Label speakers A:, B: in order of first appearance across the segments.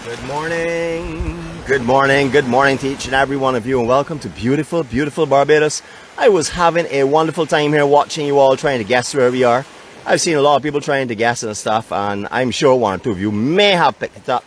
A: Good morning, good morning, good morning to each and every one of you, and welcome to beautiful, beautiful Barbados. I was having a wonderful time here watching you all trying to guess where we are. I've seen a lot of people trying to guess and stuff, and I'm sure one or two of you may have picked it up,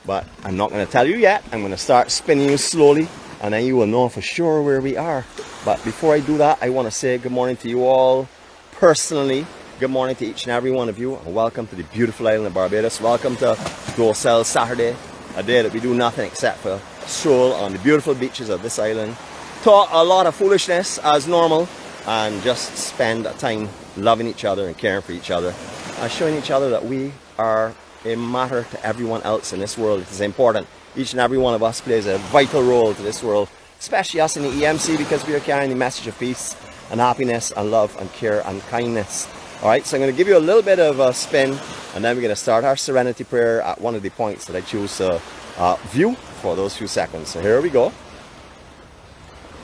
A: but I'm not going to tell you yet. I'm going to start spinning you slowly, and then you will know for sure where we are. But before I do that, I want to say good morning to you all personally. Good morning to each and every one of you, and welcome to the beautiful island of Barbados. Welcome to Dorsal Saturday, a day that we do nothing except for stroll on the beautiful beaches of this island, talk a lot of foolishness as normal, and just spend time loving each other and caring for each other, and showing each other that we are a matter to everyone else in this world. It is important. Each and every one of us plays a vital role to this world, especially us in the EMC, because we are carrying the message of peace and happiness and love and care and kindness. Alright, so I'm going to give you a little bit of a spin, and then we're going to start our Serenity Prayer at one of the points that I choose to view for those few seconds. So here we go.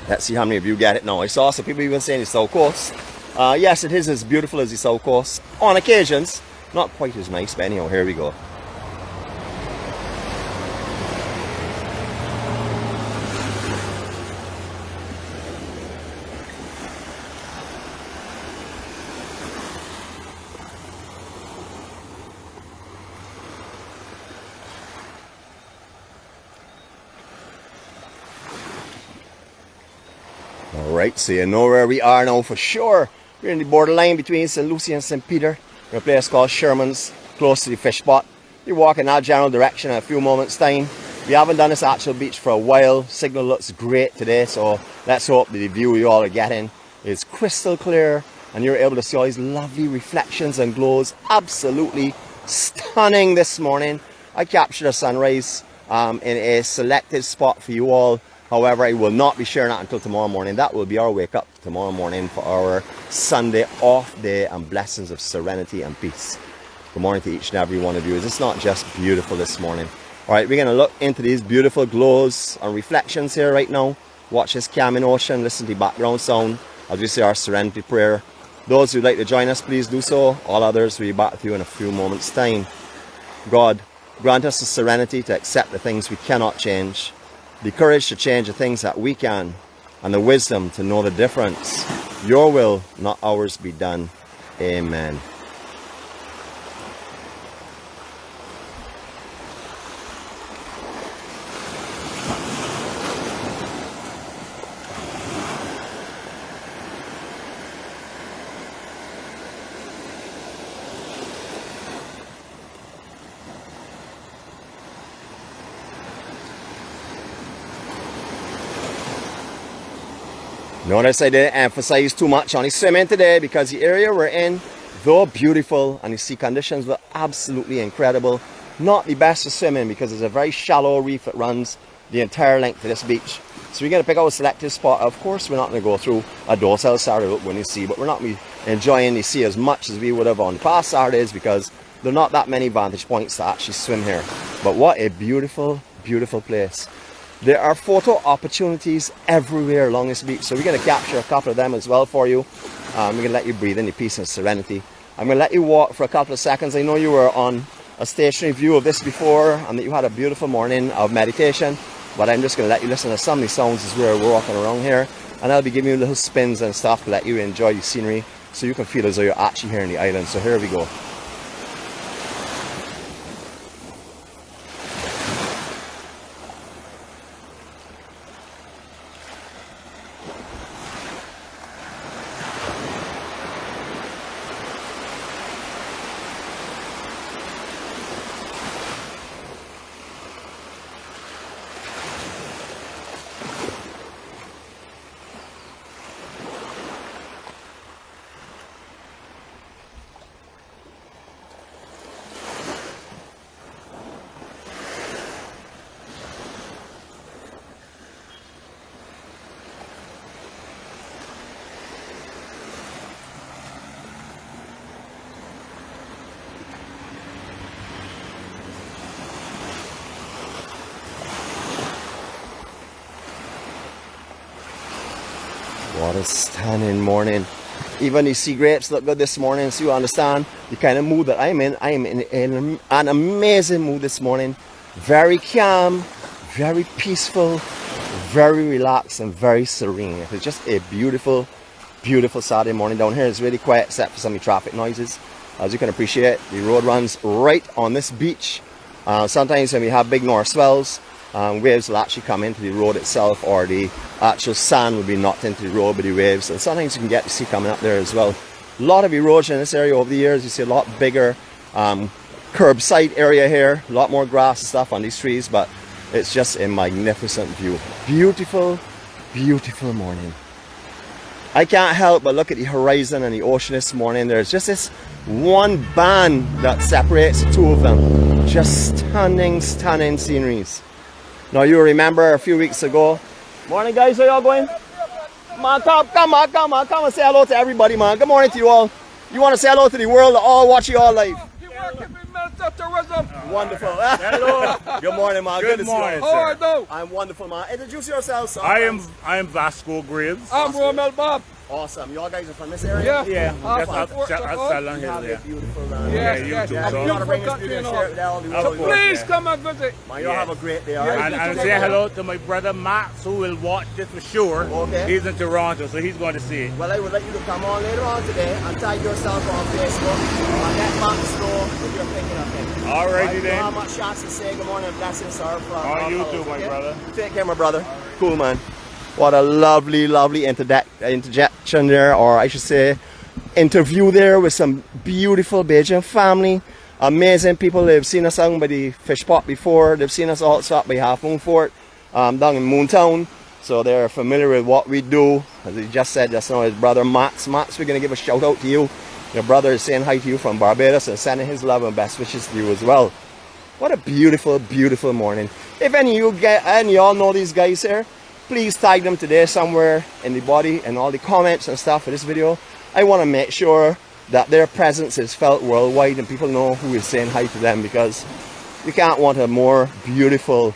A: Let's see how many of you get it now. I saw some people even saying the South Coast. Yes, it is as beautiful as the South Coast on occasions. Not quite as nice, but anyhow, here we go. Alright, so you know where we are now for sure. We're in the borderline between St. Lucie and St. Peter. We're in a place called Sherman's, close to the fish spot. We walk in that general direction in a few moments' time. We haven't done this actual beach for a while. Signal looks great today, so let's hope that the view you all are getting is crystal clear and you're able to see all these lovely reflections and glows. Absolutely stunning this morning. I captured a sunrise in a selected spot for you all. However, I will not be sharing that until tomorrow morning. That will be our wake up tomorrow morning for our Sunday off day and blessings of serenity and peace. Good morning to each and every one of you. It's not just beautiful this morning. All right, we're going to look into these beautiful glows and reflections here right now. Watch this calming ocean. Listen to the background sound as we say our Serenity Prayer. Those who'd like to join us, please do so. All others will be back with you in a few moments' time. God, grant us the serenity to accept the things we cannot change, the courage to change the things that we can, and the wisdom to know the difference. Your will, not ours, be done. Amen. Notice I didn't emphasize too much on the swimming today because the area we're in, though beautiful and the sea conditions were absolutely incredible, not the best for swimming because it's a very shallow reef that runs the entire length of this beach. So we're going to pick out a selective spot. Of course, we're not going to go through a dorsal Saturday when you see, but we're not going to be enjoying the sea as much as we would have on past Saturdays because there are not that many vantage points to actually swim here. But what a beautiful, beautiful place. There are photo opportunities everywhere along this beach, so we're going to capture a couple of them as well for you. We're going to let you breathe in the peace and serenity. I'm going to let you walk for a couple of seconds. I know you were on a stationary view of this before and that you had a beautiful morning of meditation, but I'm just going to let you listen to some of the sounds as we're walking around here, and I'll be giving you little spins and stuff to let you enjoy the scenery so you can feel as though you're actually here in the island. So here we go. What a stunning morning. Even the sea grapes look good this morning, so you understand the kind of mood that I'm in. I am in an amazing mood this morning. Very calm, very peaceful, very relaxed and very serene. It's just a beautiful, beautiful Saturday morning down here. It's really quiet except for some of the traffic noises. As you can appreciate, the road runs right on this beach. Sometimes when we have big north swells, waves will actually come into the road itself, or the actual sand will be knocked into the road by the waves, and sometimes you can get the sea coming up there as well. A lot of erosion in this area over the years. You see a lot bigger curbside area here, a lot more grass and stuff on these trees, but it's just a magnificent view. Beautiful, beautiful morning. I can't help but look at the horizon and the ocean this morning. There's just this one band that separates the two of them. Just stunning, stunning sceneries. Now you remember a few weeks ago. Morning guys, how y'all going? Man, come and say hello to everybody, man. Good morning to you all. You want to say hello to the world, all watch you all live. Wonderful. Hello. Good morning, man. Good morning,
B: sir. How are you?
A: I'm wonderful, man. Introduce yourself, sir.
B: I am Vasco Graves.
A: I'm
B: Romel Bob.
A: Awesome. Y'all guys are from this area?
B: Yeah. That's outside on here. Yeah.
A: Beautiful,
B: Yeah, you too.
A: So
B: please come and visit.
A: Man, y'all have a great day.
B: And say hello to my brother Max, who will watch this for sure.
A: Okay.
B: He's in Toronto, so he's going to see it.
A: Well, I would like you to come on later on today and tag yourself on Facebook and let Max know if you're thinking of him.
B: Alrighty then.
A: You know how much shots to say good morning and blessings, sir.
B: From you too, my brother.
A: Take care, my brother. Cool, man. What a lovely, lovely interjection there, or I should say interview there with some beautiful Bajan family. Amazing people. They've seen us out by the fish pot before. They've seen us also up by Half Moon Fort down in Moontown. So they're familiar with what we do. As he just said just now, his brother Max. Max, we're going to give a shout out to you. Your brother is saying hi to you from Barbados and sending his love and best wishes to you as well. What a beautiful, beautiful morning. If any of y'all know these guys here, please tag them today somewhere in the body and all the comments and stuff for this video. I want to make sure that their presence is felt worldwide and people know who is saying hi to them, because you can't want a more beautiful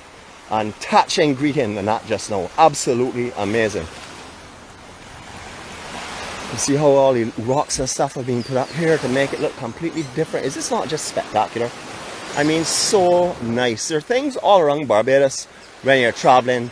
A: and touching greeting than that just now. Absolutely amazing. You see how all the rocks and stuff are being put up here to make it look completely different. Is this not just spectacular? I mean, so nice. There are things all around Barbados when you're traveling.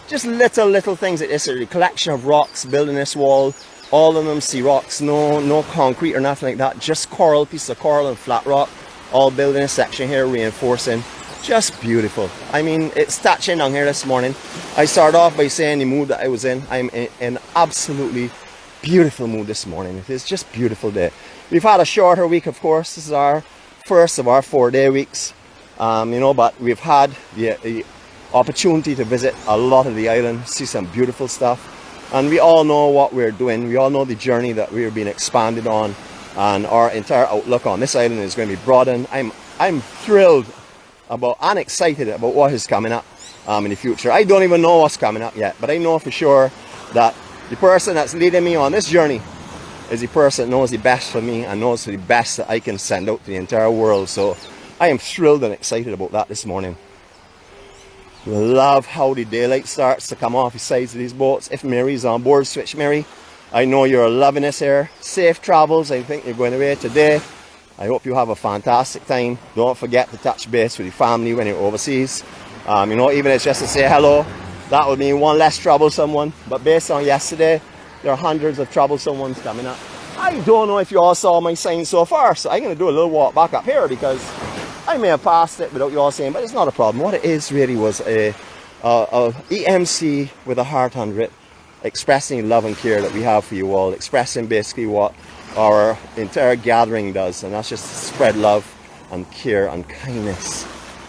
A: Just little things like this. A collection of rocks building this wall. All of them sea rocks, no concrete or nothing like that. Just coral, piece of coral and flat rock. All building a section here, reinforcing. Just beautiful. I mean, it's touching down here this morning. I started off by saying the mood that I was in. I'm in an absolutely beautiful mood this morning. It is just a beautiful day. We've had a shorter week, of course. This is our first of our 4-day weeks. You know, but we've had the opportunity to visit a lot of the island, see some beautiful stuff, and we all know what we're doing. We all know the journey that we're being expanded on, and our entire outlook on this island is going to be broadened. I'm thrilled about and excited about what is coming up in the future. I don't even know what's coming up yet, but I know for sure that the person that's leading me on this journey is the person that knows the best for me and knows the best that I can send out to the entire world. So I am thrilled and excited about that this morning. Love how the daylight starts to come off the sides of these boats. If Mary's on board, switch Mary. I know you're loving this here. Safe travels. I think you're going away today. I hope you have a fantastic time. Don't forget to touch base with your family when you're overseas. You know, even if it's just to say hello, that would mean one less troublesome one. But based on yesterday, there are hundreds of troublesome ones coming up. I don't know if you all saw my sign so far, so I'm going to do a little walk back up here because I may have passed it without you all saying, but it's not a problem. What it is really was a EMC with a heart under it, expressing love and care that we have for you all, expressing basically what our entire gathering does, and that's just spread love and care and kindness.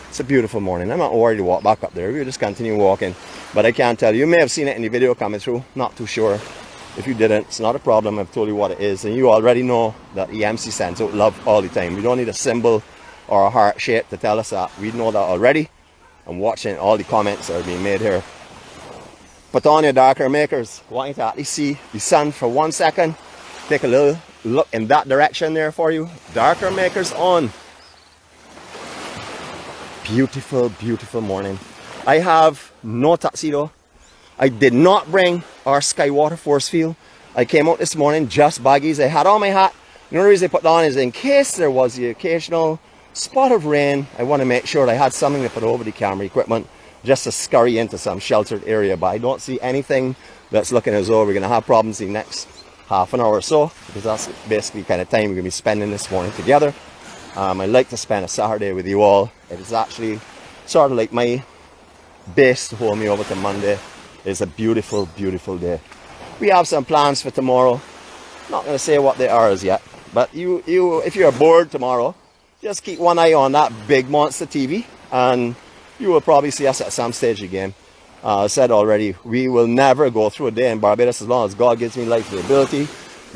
A: It's a beautiful morning. I'm not worried to walk back up there. We'll just continue walking, but I can't tell you. You may have seen it in the video coming through. Not too sure. If you didn't, it's not a problem. I've told you what it is, and you already know that EMC sends out love all the time. We don't need a symbol or a heart shape to tell us that. We know that already. I'm watching all the comments that are being made here. Put on your darker makers. Want you to at least see the sun for 1 second. Take a little look in that direction there for you. Darker makers on. Beautiful, beautiful morning. I have no tuxedo. I did not bring our Skywater force field. I came out this morning just baggies. I had on my hat. The only reason I put it on is in case there was the occasional spot of rain. I want to make sure that I had something to put over the camera equipment just to scurry into some sheltered area. But I don't see anything that's looking as though we're going to have problems in the next half an hour or so, because that's basically the kind of time we're going to be spending this morning together. I like to spend a Saturday with you all. It is actually sort of like my base to hold me over to Monday. It's a beautiful, beautiful day. We have some plans for tomorrow. Not going to say what they are as yet, but if you're bored tomorrow, just keep one eye on that big monster TV, and you will probably see us at some stage again. I said already, we will never go through a day in Barbados as long as God gives me life and ability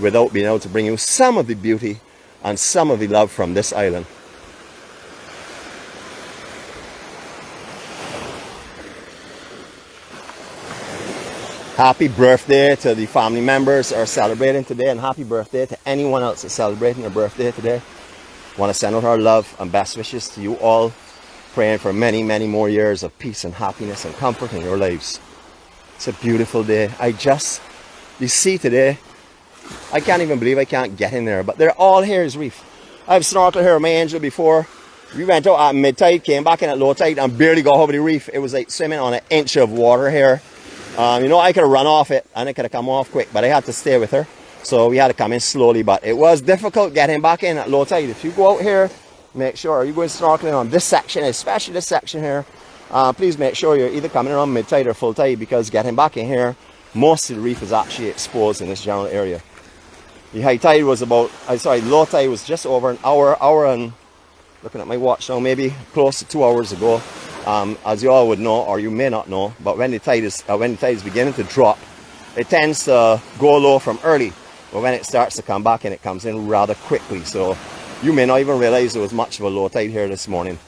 A: without being able to bring you some of the beauty and some of the love from this island. Happy birthday to the family members that are celebrating today, and happy birthday to anyone else that's celebrating their birthday today. Want to send out our love and best wishes to you all, praying for many, many more years of peace and happiness and comfort in your lives. It's a beautiful day. You see today, I can't even believe I can't get in there, but they're all here is reef. I've snorkeled here with my angel before. We went out at mid-tide, came back in at low tide, and barely got over the reef. It was like swimming on an inch of water here. I could have run off it and it could have come off quick, but I had to stay with her. So we had to come in slowly, but it was difficult getting back in at low tide. If you go out here, make sure you're going snorkeling on this section, especially this section here. Please make sure you're either coming around mid-tide or full tide, because getting back in here, most of the reef is actually exposed in this general area. The high tide was low tide was just over an hour and, looking at my watch now, maybe close to 2 hours ago. As you all would know, or you may not know, but when the tide is beginning to drop, it tends to go low from early, but when it starts to come back, and it comes in rather quickly. So you may not even realize there was much of a low tide here this morning.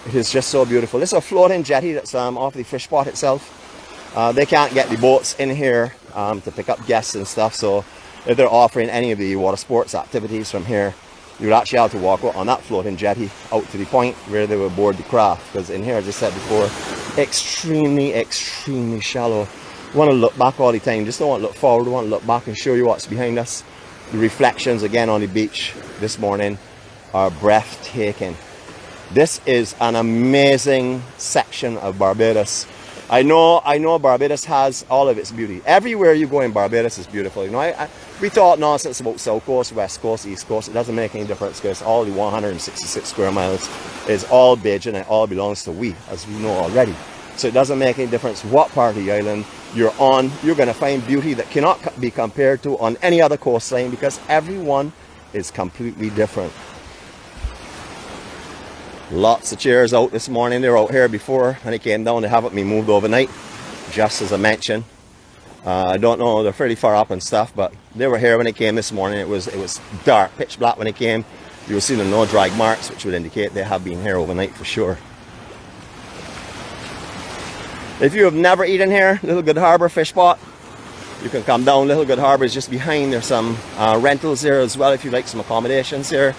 A: It is just so beautiful. This is a floating jetty that's off the fish spot itself. They can't get the boats in here to pick up guests and stuff, so if they're offering any of the water sports activities from here, you would actually have to walk out on that floating jetty out to the point where they would board the craft, because in here, as I said before, extremely, extremely shallow. You want to look back all the time, just don't want to look forward, you want to look back and show you what's behind us. The reflections again on the beach this morning are breathtaking. This is an amazing section of Barbados. I know Barbados has all of its beauty. Everywhere you go in Barbados is beautiful. We talk nonsense about South Coast, West Coast, East Coast. It doesn't make any difference, because all the 166 square miles is all Bajan, and it all belongs to we, as we know already. So it doesn't make any difference what part of the island you're on. You're going to find beauty that cannot be compared to on any other coastline, because everyone is completely different. Lots of chairs out this morning. They were out here before, and they came down. They haven't been moved overnight, just as I mentioned. I don't know, they're fairly far up and stuff, but they were here when they came this morning. It was dark, pitch black when they came. You will see the no drag marks, which would indicate they have been here overnight for sure. If you have never eaten here, Little Good Harbour fish spot, you can come down. Little Good Harbour is just behind. There's some rentals there as well if you'd like some accommodations here.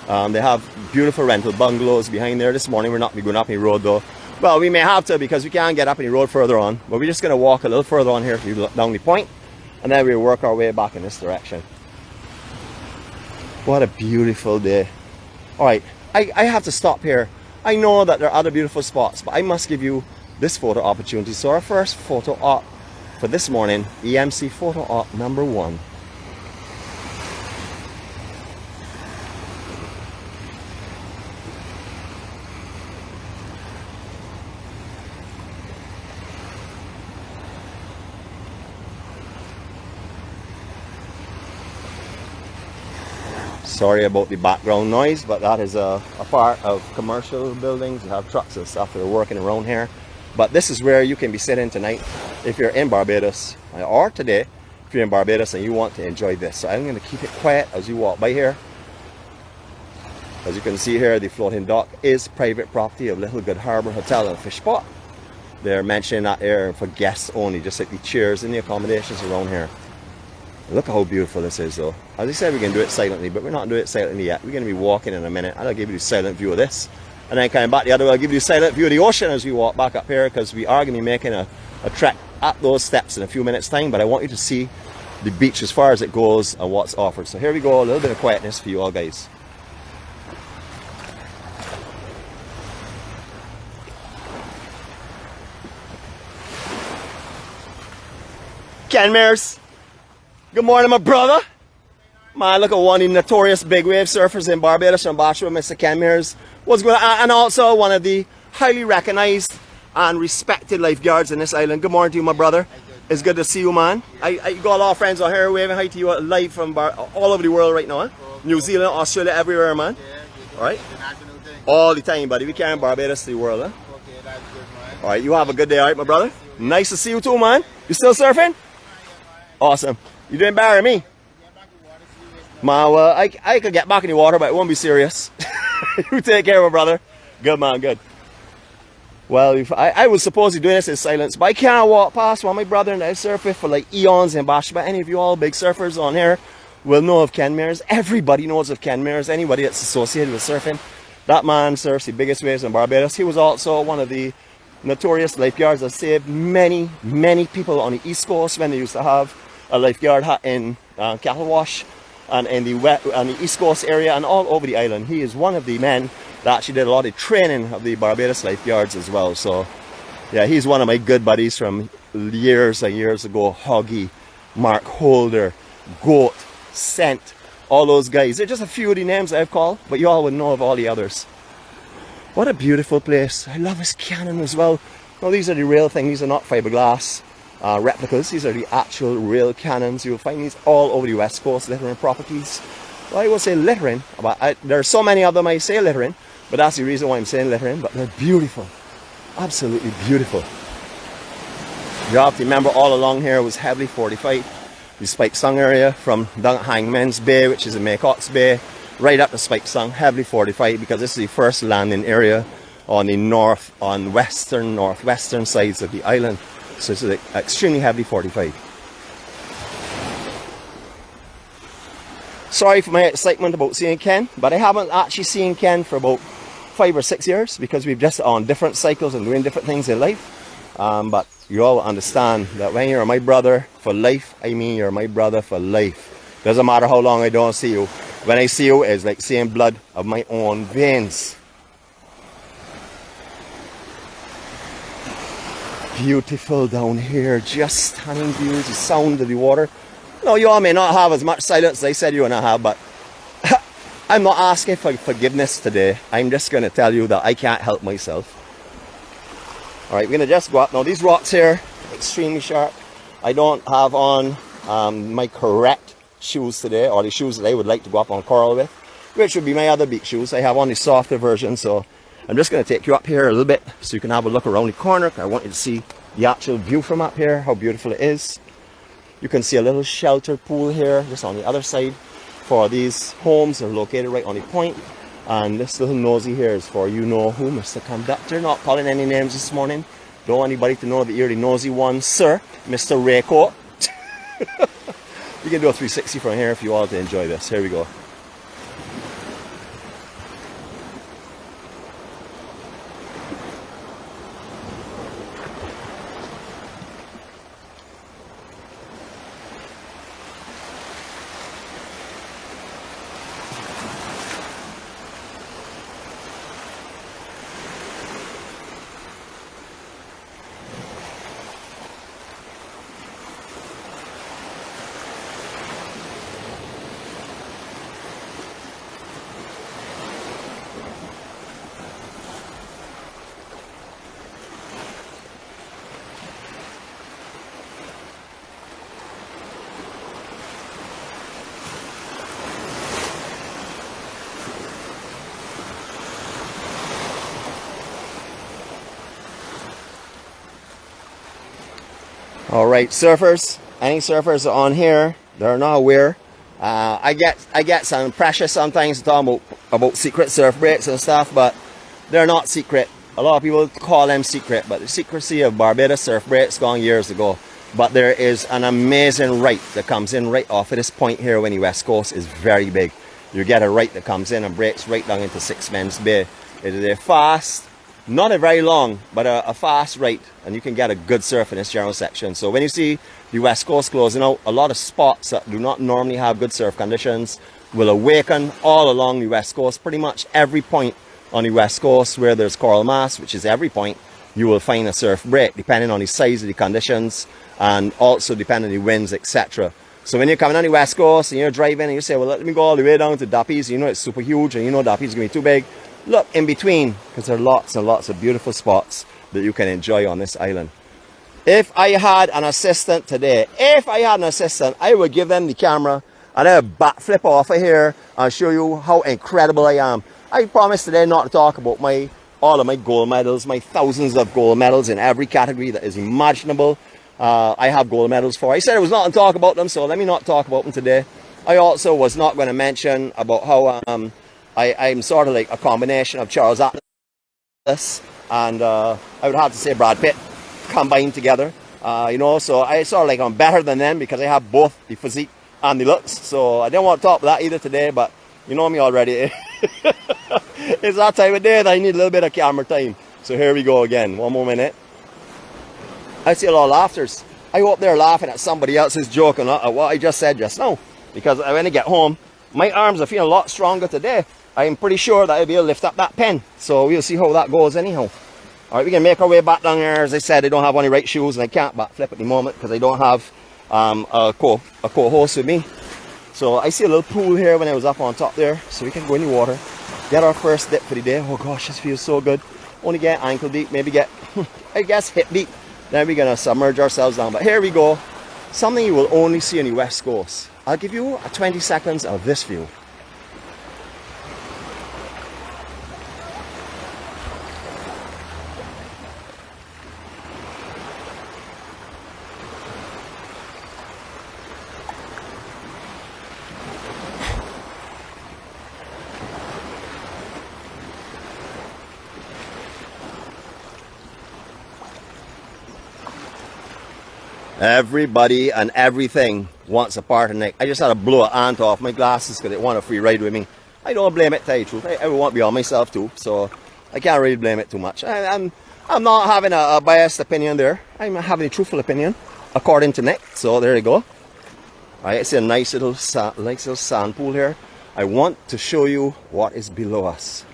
A: They have beautiful rental bungalows behind there. This morning we're not going up any road though. Well, we may have to, because we can't get up any road further on, but we're just going to walk a little further on here if you look down the point, and then we'll work our way back in this direction. What a beautiful day. Alright, I have to stop here. I know that there are other beautiful spots, but I must give you this photo opportunity. So our first photo op for this morning, EMC photo op number 1. Sorry about the background noise, but that is a part of commercial buildings. You have trucks and stuff that are working around here. But this is where you can be sitting tonight if you're in Barbados, or today if you're in Barbados and you want to enjoy this. So I'm going to keep it quiet as you walk by here. As you can see here, the floating dock is private property of Little Good Harbour Hotel and Fish Spot. They're mentioning that area for guests only, just like the chairs and the accommodations around here. Look at how beautiful this is though. As I said, we can do it silently, but we're not doing it silently yet. We're going to be walking in a minute, and I'll give you the silent view of this. And then coming back the other way, I'll give you a silent view of the ocean as we walk back up here, because we are going to be making a trek up those steps in a few minutes time. But I want you to see the beach as far as it goes and what's offered. So here we go, a little bit of quietness for you all guys. Ken Mears. Good morning, my brother. Man, look at one of the notorious big wave surfers in Barbados from Bashua, Mr. Ken Mears. What's going on? And also one of the highly recognized and respected lifeguards in this island. Good morning to you, my brother. It's good to see you, man. I got a lot of friends on here waving hi to you live from all over the world right now. Huh? New Zealand, Australia, everywhere, man. All right? All the time, buddy. We carry Barbados to the world, huh?
C: Okay, that's good, man.
A: All right, you have a good day, all right, my brother? Nice to see you too, man. You still surfing? Awesome. You didn't bury me? Man, well, I could get back in the water, but it won't be serious. You take care, my brother. Good, man, good. Well, if I was supposed to be doing this in silence, but I can't walk past one. My brother and I surf with for like eons in Bash. But any of you all big surfers on here will know of Ken Mears. Everybody knows of Ken Mears. Anybody that's associated with surfing. That man surfs the biggest waves in Barbados. He was also one of the notorious lifeguards that saved many, many people on the East Coast when they used to have a lifeguard hut in Cattle Wash and in on the East Coast area and all over the island. He is one of the men that actually did a lot of training of the Barbados lifeguards as well. So yeah, he's one of my good buddies from years and years ago. Hoggy, Mark Holder, Goat, Scent, all those guys. They're just a few of the names I've called, but you all would know of all the others. What a beautiful place. I love his cannon as well. No, these are the real thing. These are not fiberglass replicas. These are the actual real cannons. You'll find these all over the West Coast, littering properties. Well, I will say littering, but there are so many of them I say littering, but that's the reason why I'm saying littering. But they're beautiful. Absolutely beautiful. You have to remember all along here was heavily fortified. The Spike Sung area from down at Hangman's Bay, which is in Maycock's Bay, right up to Spike Sung, heavily fortified because this is the first landing area on the northwestern sides of the island. So it's extremely heavily fortified. Sorry for my excitement about seeing Ken, but I haven't actually seen Ken for about 5 or 6 years because we've just on different cycles and doing different things in life. But you all understand that when you're my brother for life, I mean you're my brother for life. Doesn't matter how long I don't see you. When I see you, it's like seeing blood of my own veins. Beautiful down here, just stunning views, the sound of the water. No, you all may not have as much silence as I said you and I have, but I'm not asking for forgiveness today. I'm just going to tell you that I can't help myself. Alright, we're going to just go up. Now, these rocks here, extremely sharp. I don't have on my correct shoes today, or the shoes that I would like to go up on coral with, which would be my other beach shoes. I have on the softer version, so I'm just going to take you up here a little bit so you can have a look around the corner. I want you to see the actual view from up here, how beautiful it is. You can see a little sheltered pool here, just on the other side. For these homes are located right on the point. And this little nosy here is for you know who, Mr. Conductor. Not calling any names this morning. Don't want anybody to know that you're the nosy one, sir. Mr. Raycoat. You can do a 360 from here if you want to enjoy this. Here we go. Alright, surfers, any surfers on here, they're not aware. I get some pressure sometimes to talk about secret surf breaks and stuff, but they're not secret. A lot of people call them secret, but the secrecy of Barbados surf breaks gone years ago. But there is an amazing right that comes in right off of this point here when the West Coast is very big. You get a right that comes in and breaks right down into Sixpence Bay. It is a fast, not a very long, but a fast right, and you can get a good surf in this general section. So when you see the West Coast closing out, a lot of spots that do not normally have good surf conditions will awaken all along the West Coast. Pretty much every point on the West Coast where there's coral mass, which is every point, you will find a surf break, depending on the size of the conditions and also depending on the winds, etc. So when you're coming on the West Coast and you're driving and you say, well, let me go all the way down to Dappies, you know it's super huge and you know Dappies is going to be too big. Look in between, because there are lots and lots of beautiful spots that you can enjoy on this island. If I had an assistant today, I would give them the camera and I would backflip off of here and show you how incredible I am. I promise today not to talk about all of my gold medals, my thousands of gold medals in every category that is imaginable. I have gold medals for. I said I was not going to talk about them, so let me not talk about them today. I also was not going to mention about how I'm sort of like a combination of Charles Atlas and I would have to say Brad Pitt combined together. You know, so I sort of like I'm better than them because I have both the physique and the looks. So I didn't want to talk about that either today, but you know me already. It's that time of day that I need a little bit of camera time. So here we go again. One more minute. I see a lot of laughters. I hope they're laughing at somebody else's joke and not at what I just said just now. Because when I get home, my arms are feeling a lot stronger today. I'm pretty sure that I'll be able to lift up that pen. So we'll see how that goes anyhow. Alright, we can make our way back down here. As I said, I don't have any right shoes and I can't backflip at the moment because I don't have a co-host with me. So I see a little pool here when I was up on top there. So we can go in the water, get our first dip for the day. Oh gosh, this feels so good. Only get ankle deep, maybe get, I guess, hip deep. Then we're going to submerge ourselves down. But here we go. Something you will only see on the West Coast. I'll give you 20 seconds of this view. Everybody and everything wants a part in it. I just had to blow an ant off my glasses because they want a free ride with me. I don't blame it, to tell you the truth. I would want to be on myself too, so I can't really blame it too much. I'm not having a biased opinion there. I'm having a truthful opinion, according to Nick. So there you go. Alright, it's a nice little sand pool here. I want to show you what is below us.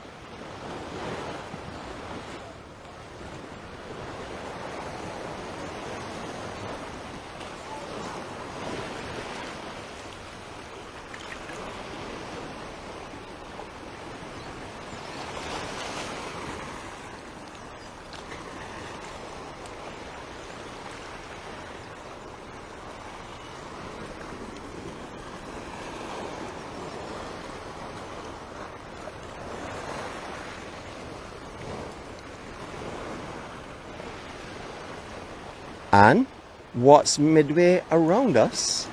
A: And what's midway around us?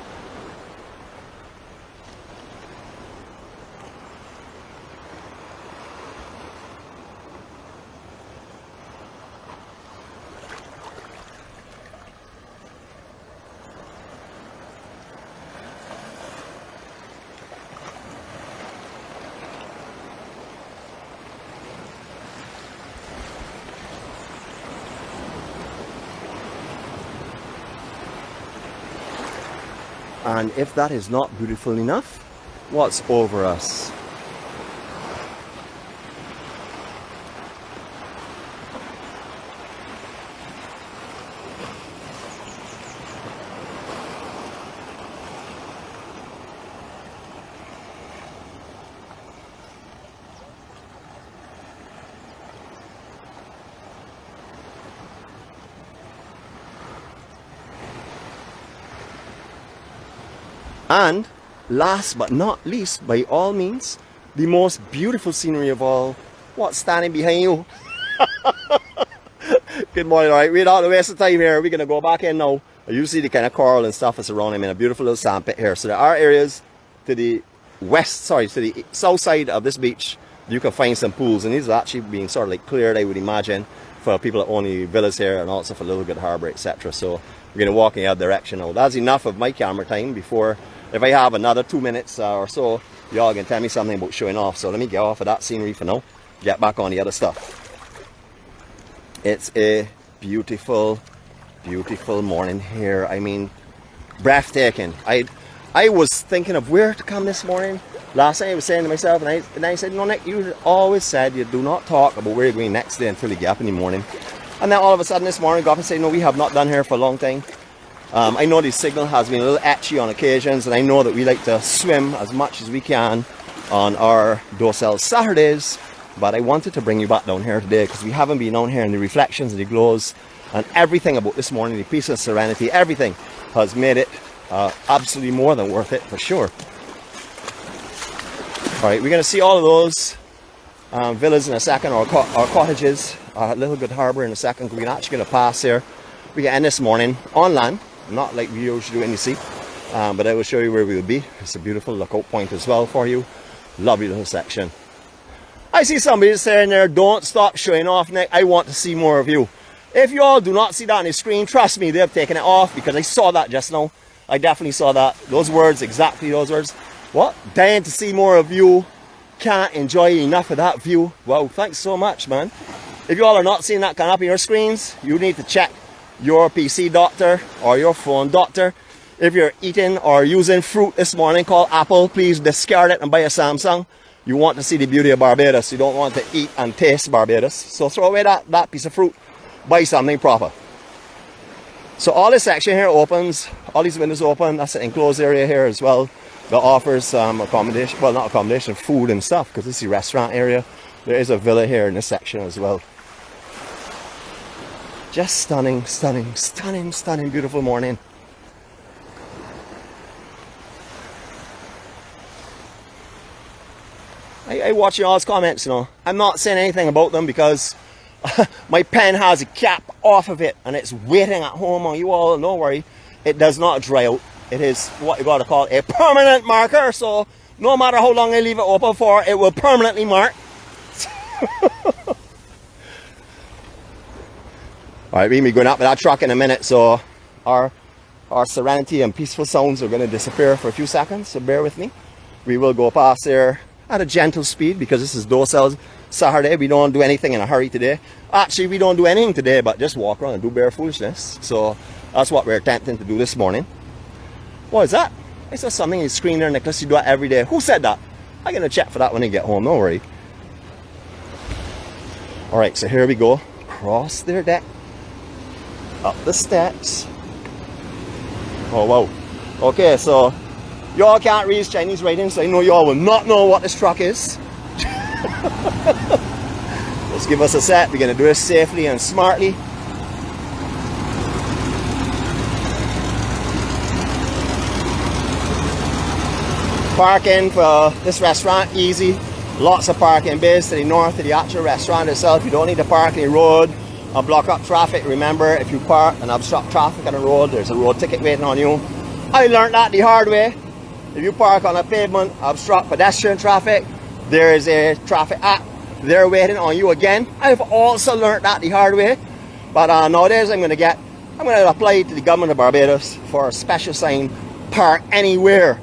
A: And if that is not beautiful enough, what's over us? And last but not least, by all means, the most beautiful scenery of all, what's standing behind you? Good morning, alright, we don't waste of time here. We're going to go back in now. You see the kind of coral and stuff that's around him in a beautiful little sand pit here. So there are areas to the south side of this beach. You can find some pools, and these are actually being sort of like cleared, I would imagine, for people that own the villas here and also for Little Good Harbour, etc. So we're going to walk in the other direction now. That's enough of my camera time. Before, if I have another 2 minutes or so, y'all can tell me something about showing off. So let me get off of that scenery for now, get back on the other stuff. It's a beautiful, beautiful morning here. I mean, breathtaking. I was thinking of where to come this morning. Last night I was saying to myself, and I said, no, Nick, you always said you do not talk about where you're going next day until you get up in the morning. And then all of a sudden this morning, I got up and said, no, we have not done here for a long time. I know the signal has been a little etchy on occasions, and I know that we like to swim as much as we can on our Docel Saturdays, but I wanted to bring you back down here today because we haven't been down here in the reflections and the glows And everything about this morning, the peace and serenity, everything has made it absolutely more than worth it for sure. All right, we're going to see all of those villas in a second, or cottages, Little Good Harbour in a second. We're actually going to pass here. We can end this morning on land, not like we usually do in the sea, but I will show you where we will be. It's a beautiful lookout point as well for you. Lovely little section. I see somebody saying there, don't stop showing off, Nick. I want to see more of you. If you all do not see that on the screen, trust me, they've taken it off, because I saw that just now. I definitely saw that. Those words, exactly those words. What? Dying to see more of you. Can't enjoy enough of that view. Wow, thanks so much, man. If you all are not seeing that come up on your screens, you need to check your PC doctor or your phone doctor. If you're eating or using fruit this morning called apple, please discard it and buy a Samsung. You want to see the beauty of Barbados. You don't want to eat and taste Barbados. So throw away that piece of fruit. Buy something proper. So all this section here opens. All these windows open. That's an enclosed area here as well that offers accommodation. Well, not accommodation, food and stuff, because this is the restaurant area. There is a villa here in this section as well. Just stunning, stunning, stunning, stunning, beautiful morning. I watch y'all's comments, you know. I'm not saying anything about them because my pen has a cap off of it and it's waiting at home on you all. Don't worry, it does not dry out. It is what you gotta call a permanent marker. So no matter how long I leave it open for, it will permanently mark. Alright, we're going to be going up with that truck in a minute, so our serenity and peaceful sounds are going to disappear for a few seconds, so bear with me. We will go past there at a gentle speed because this is docile Saturday. We don't do anything in a hurry today. Actually, we don't do anything today but just walk around and do bare foolishness. So that's what we're attempting to do this morning. What is that? I saw something in the screen there, Nicholas. You do that every day. Who said that? I'm going to check for that when I get home, don't worry. Alright, so here we go. Across their deck. Up the steps. Oh wow. Okay, so y'all can't read Chinese writing, so I know y'all will not know what this truck is. Let's give us a set. We're going to do this safely and smartly. Parking for this restaurant, easy. Lots of parking bays to the north of the actual restaurant itself. You don't need to park on the road or block up traffic. Remember, if you park and obstruct traffic on the road, there's a road ticket waiting on you. I learned that the hard way. If you park on a pavement, obstruct pedestrian traffic, there is a traffic app there waiting on you again. I've also learned that the hard way. But nowadays I'm going to apply to the government of Barbados for a special sign, park anywhere,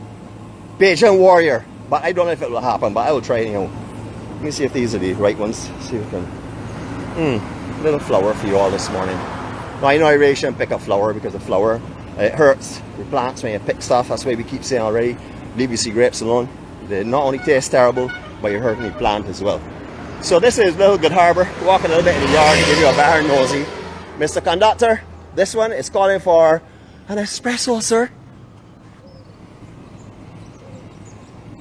A: Beijing Warrior. But I don't know if it will happen, but I will try anyhow. Let me see if these are the right ones. See if we can. Little flower for you all this morning. Now, I know I really shouldn't pick a flower because a flower, it hurts the plants when you pick stuff. That's why we keep saying already, leave your sea grapes alone. They not only taste terrible, but you're hurting the plant as well. So this is Little Good Harbour. Walking a little bit in the yard to give you a better nosy. Mr. Conductor, this one is calling for an espresso, sir.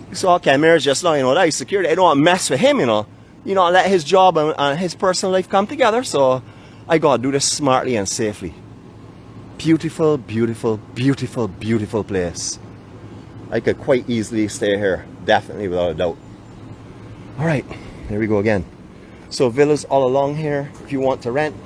A: You saw Ken Mears just now, you know, that is security. I don't want to mess with him, you know. You know, let his job and his personal life come together. So I got to do this smartly and safely. Beautiful, beautiful, beautiful, beautiful place. I could quite easily stay here, definitely, without a doubt. Alright, here we go again. So villas all along here, if you want to rent,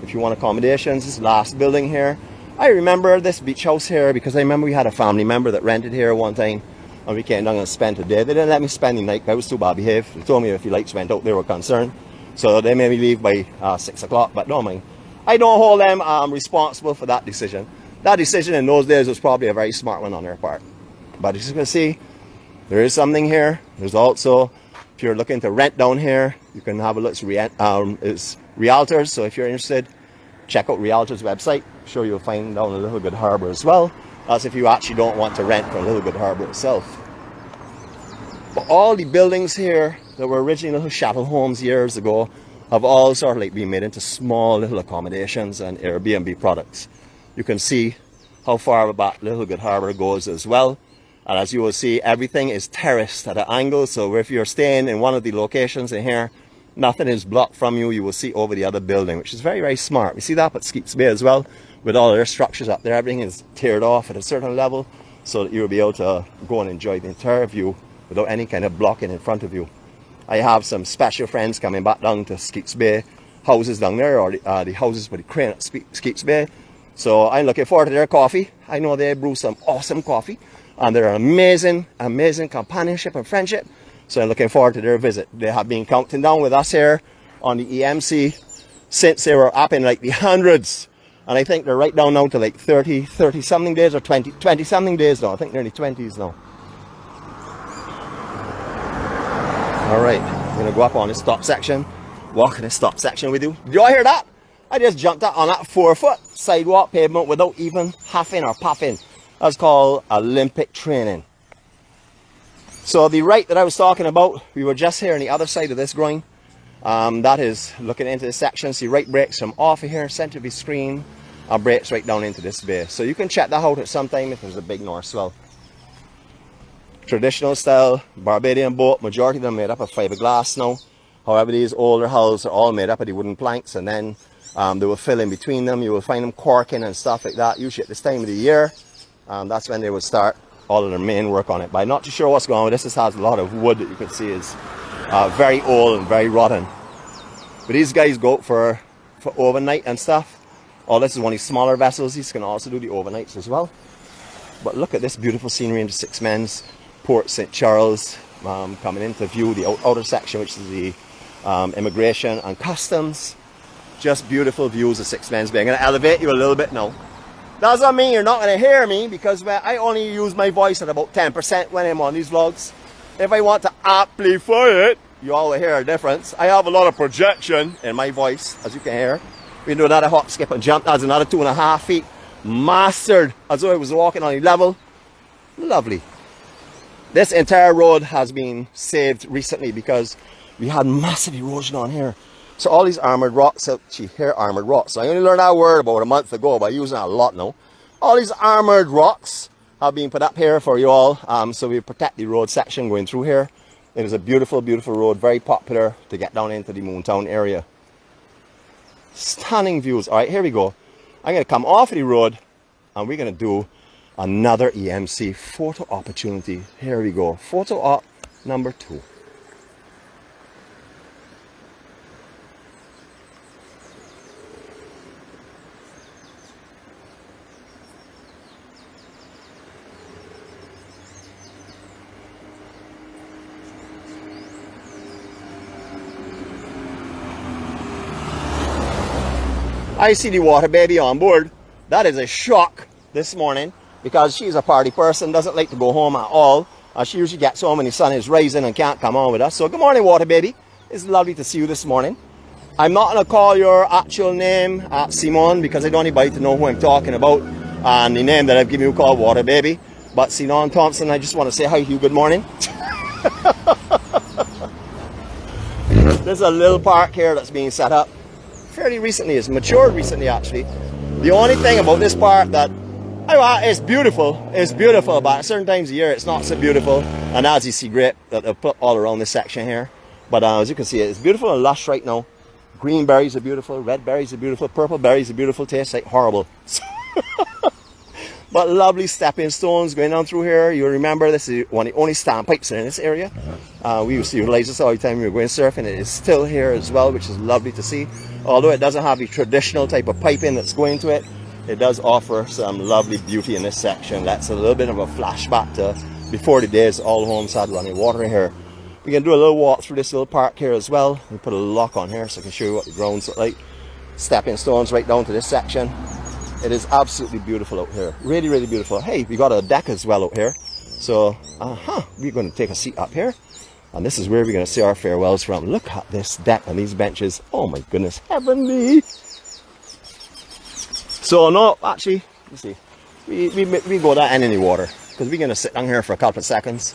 A: if you want accommodations. This last building here. I remember this beach house here because I remember we had a family member that rented here one time. And we came down and spent a day. They didn't let me spend the night. I was too bad behaved. They told me if the lights went out, they were concerned. So they made me leave by 6 o'clock, but don't mind. I don't hold them responsible for that decision. That decision in those days was probably a very smart one on their part. But as you can see, there is something here. There's also, if you're looking to rent down here, you can have a look. It's Realtors, so if you're interested, check out Realtors' website. I'm sure you'll find down a Little Good Harbour as well. As if you actually don't want to rent for Little Good Harbour itself. But all the buildings here that were originally little chattel homes years ago have all sort of like been made into small little accommodations and Airbnb products. You can see how far back Little Good Harbour goes as well. And as you will see, everything is terraced at an angle. So if you're staying in one of the locations in here, Nothing is blocked from you. You will see over the other building, which is very, very smart. We see that at Skeets Bay as well, with all their structures up there. Everything is tiered off at a certain level so that you'll be able to go and enjoy the entire view without any kind of blocking in front of you. I have some special friends coming back down to Skeets Bay houses down there, or the houses with the crane at Skeets Bay. So I'm looking forward to their coffee. I know they brew some awesome coffee, and they're an amazing, amazing companionship and friendship. So I'm looking forward to their visit. They have been counting down with us here on the EMC since they were up in like the hundreds. And I think they're right down now to like 30 something days, or 20 something days now. I think nearly 20s now. Alright, I'm going to go up on the stop section. Walk in the stop section with you. Did you all hear that? I just jumped up on that 4-foot sidewalk pavement without even huffing or puffing. That's called Olympic training. So the right that I was talking about, we were just here on the other side of this groin. That is looking into the section. See, right brakes from off of here, center of the screen, and brakes right down into this bay. So you can check that out at some time if there's a big north swell. Traditional style Barbadian boat, majority of them made up of fiberglass now. However, these older hulls are all made up of the wooden planks, and then they will fill in between them. You will find them corking and stuff like that, usually at this time of the year. That's when they would start all of their main work on it. But I'm not too sure what's going on with this. This has a lot of wood that you can see is very old and very rotten. But these guys go out for overnight and stuff. Oh, this is one of these smaller vessels. These can also do the overnights as well. But look at this beautiful scenery into Six Men's Port St. Charles, coming into view, the outer section, which is the immigration and customs. Just beautiful views of Six Men's Bay. I'm going to elevate you a little bit now. Doesn't mean you're not going to hear me, because I only use my voice at about 10% when I'm on these vlogs. If I want to amplify it, you all will hear a difference. I have a lot of projection in my voice, as you can hear. We can do another hop, skip and jump. That's another 2.5 feet. Mastered, as though I was walking on a level. Lovely. This entire road has been saved recently because we had massive erosion on here. So all these armored rocks, here armored rocks. So I only learned that word about a month ago, but I'm using it a lot now. All these armored rocks have been put up here for you all, so we protect the road section going through here. It is a beautiful, beautiful road, very popular to get down into the Moontown area. Stunning views. All right, here we go. I'm going to come off of the road, and we're going to do another EMC photo opportunity. Here we go. Photo op number 2. I see the water baby on board. That is a shock this morning, because she's a party person, doesn't like to go home at all. She usually gets home when the sun is rising and can't come on with us. So good morning, water baby. It's lovely to see you this morning. I'm not going to call your actual name Simon, because I don't want anybody to know who I'm talking about, and the name that I've given you called water baby. But Sinon Thompson, I just want to say hi to you. Good morning. There's a little park here that's being set up fairly recently. It's matured recently, actually. The only thing about this park that it's beautiful, but at certain times of year it's not so beautiful, and as you see, great that they've put all around this section here. But as you can see, it's beautiful and lush right now. Green berries are beautiful, red berries are beautiful, purple berries are beautiful. Tastes like horrible. But lovely stepping stones going on through here. You remember this is one of the only standpipes in this area. We used to utilize this all the time we were going surfing. It is still here as well, which is lovely to see. Although it doesn't have the traditional type of piping that's going to it, it does offer some lovely beauty in this section. That's a little bit of a flashback to before the days all homes had running water in here. We can do a little walk through this little park here as well. We put a lock on here so I can show you what the grounds look like. Stepping stones right down to this section. It is absolutely beautiful out here. Really, really beautiful. Hey, we got a deck as well out here. So, we're going to take a seat up here. And this is where we're going to say our farewells from. Look at this deck and these benches. Oh my goodness, heavenly. So, no, actually, let's see. We go that end in the water, because we're going to sit down here for a couple of seconds.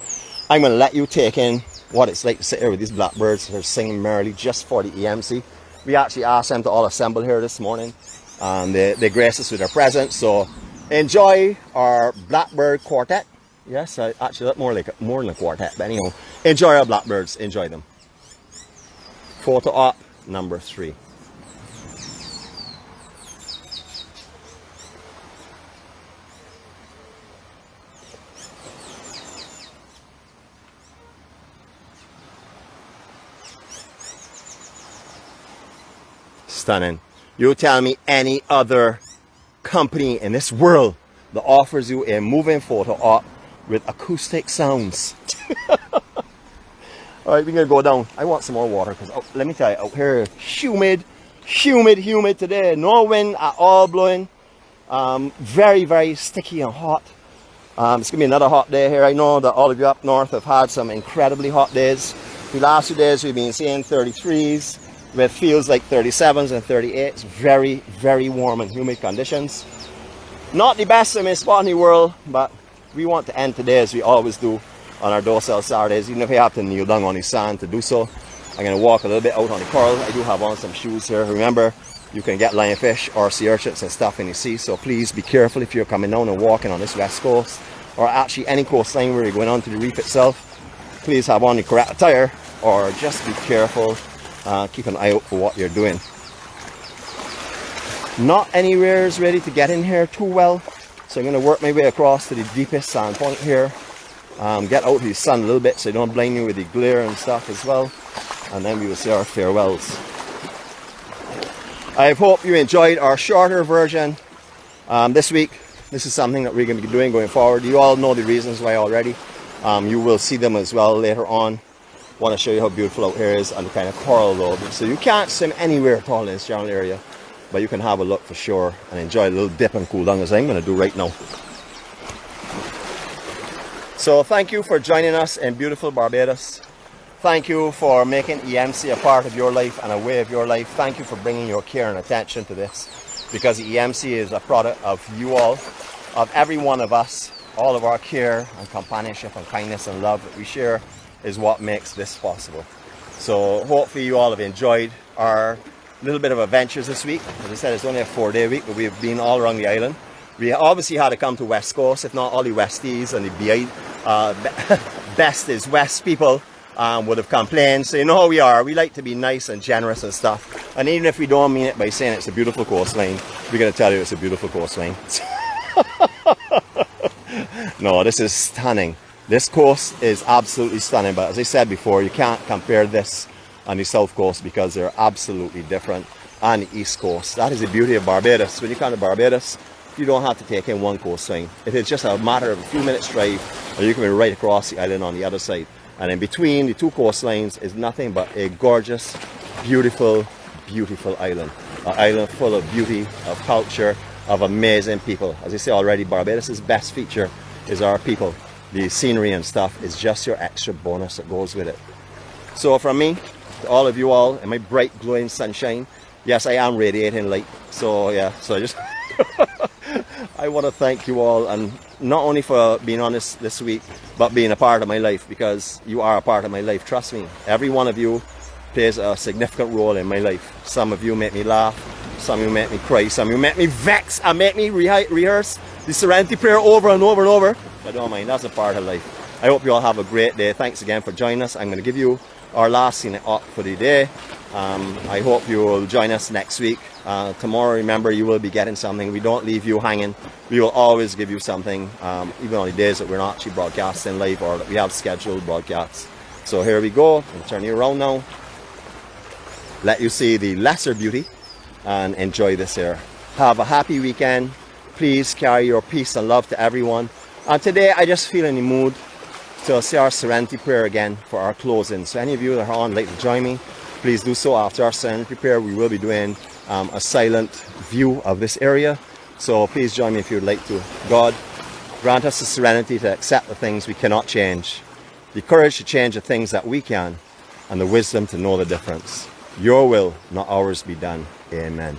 A: I'm going to let you take in what it's like to sit here with these blackbirds. They're singing merrily just for the EMC. We actually asked them to all assemble here this morning, and they graced us with their presence. So enjoy our blackbird quartet. Yes, actually look more than a quartet, but anyhow, enjoy our blackbirds. Enjoy them. Photo op number 3. Stunning. You tell me any other company in this world that offers you a moving photo op with acoustic sounds. Alright, we're gonna go down. I want some more water because let me tell you, out here humid today. No wind at all blowing. Very, very sticky and hot. It's gonna be another hot day here. I know that all of you up north have had some incredibly hot days. The last 2 days we've been seeing 33s with feels like 37s and 38s. Very, very warm and humid conditions. Not the best in this spot in the world, but we want to end today as we always do on our docile Saturdays, even if we have to kneel down on the sand to do so. I'm going to walk a little bit out on the coral. I do have on some shoes here. Remember, you can get lionfish or sea urchins and stuff in the sea, so please be careful if you're coming down and walking on this west coast, or actually any coastline where you're going on to the reef itself. Please have on the correct attire, or just be careful. Keep an eye out for what you're doing. Not anywhere is ready to get in here too well, so I'm going to work my way across to the deepest sand point here. Get out to the sun a little bit so you don't blind you with the glare and stuff as well, and then we will say our farewells. I hope you enjoyed our shorter version this week. This is something that we're going to be doing going forward. You all know the reasons why already. You will see them as well later on. Want to show you how beautiful out here is and the kind of coral though. So you can't swim anywhere at all in this general area, but you can have a look for sure and enjoy a little dip and cool down as I'm going to do right now. So thank you for joining us in beautiful Barbados. Thank you for making EMC a part of your life and a way of your life. Thank you for bringing your care and attention to this, because EMC is a product of you all, of every one of us. All of our care and companionship and kindness and love that we share is what makes this possible. So hopefully you all have enjoyed our little bit of adventures this week. As I said, it's only a 4-day week, but we've been all around the island. We obviously had to come to West Coast, if not all the Westies and the best is West people would have complained. So you know how we are. We like to be nice and generous and stuff. And even if we don't mean it by saying it's a beautiful coastline, we're going to tell you it's a beautiful coastline. No, this is stunning. This coast is absolutely stunning, but as I said before, you can't compare this on the south coast because they're absolutely different. On the east coast, that is the beauty of Barbados. When you come to Barbados, you don't have to take in one coastline. It is just a matter of a few minutes drive, or you can be right across the island on the other side. And in between the two coastlines is nothing but a gorgeous, beautiful, beautiful island. An island full of beauty, of culture, of amazing people. As I say already, Barbados' best feature is our people. The scenery and stuff is just your extra bonus that goes with it. So from me, to all of you all, in my bright glowing sunshine, yes, I am radiating light. So yeah, so I just I want to thank you all, and not only for being on this week, but being a part of my life, because you are a part of my life. Trust me, every one of you plays a significant role in my life. Some of you make me laugh, some of you make me cry, some of you make me vex and make me rehearse the Serenity Prayer over and over and over. I don't mind, that's a part of life. I hope you all have a great day. Thanks again for joining us. I'm going to give you our last Scenic op for the day. I hope you will join us next week. Tomorrow, remember, you will be getting something. We don't leave you hanging. We will always give you something, even on the days that we're not actually broadcasting live or that we have scheduled broadcasts. So here we go. I'll turn you around now. Let you see the lesser beauty and enjoy this here. Have a happy weekend. Please carry your peace and love to everyone. And today I just feel in the mood to say our Serenity Prayer again for our closing. So any of you that are on like to join me, please do so. After our Serenity Prayer, we will be doing a silent view of this area. So please join me if you'd like to. God, grant us the serenity to accept the things we cannot change, the courage to change the things that we can, and the wisdom to know the difference. Your will, not ours, be done. Amen.